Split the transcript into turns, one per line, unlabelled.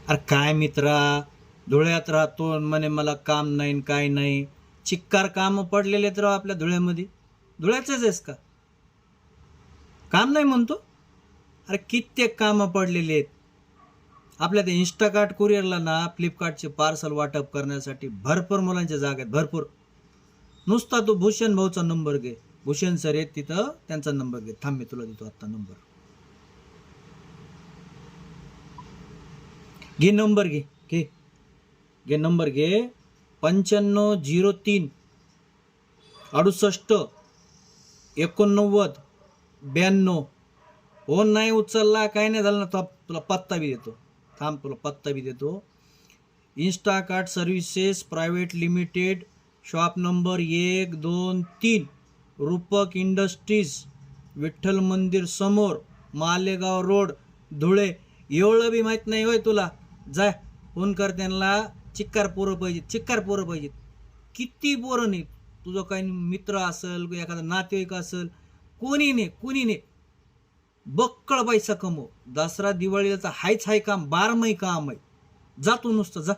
अरे काय मित्रा, धुळ्यात राहतो म्हणे मला काम नाही न काय नाही. चिक्कार काम पडलेले आहेत राव आपल्या धुळ्यामध्ये. धुळ्याचेच आहेस का? काम नाही म्हणतो? अरे कित्येक कामं पडलेली आहेत आपल्या. ते इंस्टाकार्ट कुरिअरला ना, फ्लिपकार्टचे पार्सल वाटप करण्यासाठी भरपूर मुलांच्या जागा आहेत, भरपूर. नुसता तू भूषण भाऊचा नंबर घे. भूषण सर आहेत तिथं, त्यांचा नंबर घे. थांब, मी तुला देतो आत्ता नंबर. घे नंबर, घे घे घे नंबर घे. 9503 68 89 92. फोन नाही उचलला, काय नाही झालं ना, तुला पत्ता बी देतो. थांब, तुला पत्ता बी देतो. Instakart services private limited, shop number 123, Rupak industries, Vitthal मंदिर समोर, मालेगाव रोड, धुळे. एवढं बी माहीत नाही होय तुला? जा फोन कर त्यांना. चिक्कार पोरं पाहिजेत, चिक्कार पोरं पाहिजेत. किती पोरं नाही, तुझं काही मित्र असेल, एखादा नातेवाईक असेल, कोणी नाही. बक्कळ पैसा कमव. दसरा दिवाळीला तर हायच हाय काम, 12 महिने काम आहे. जा तू नुसतं जा.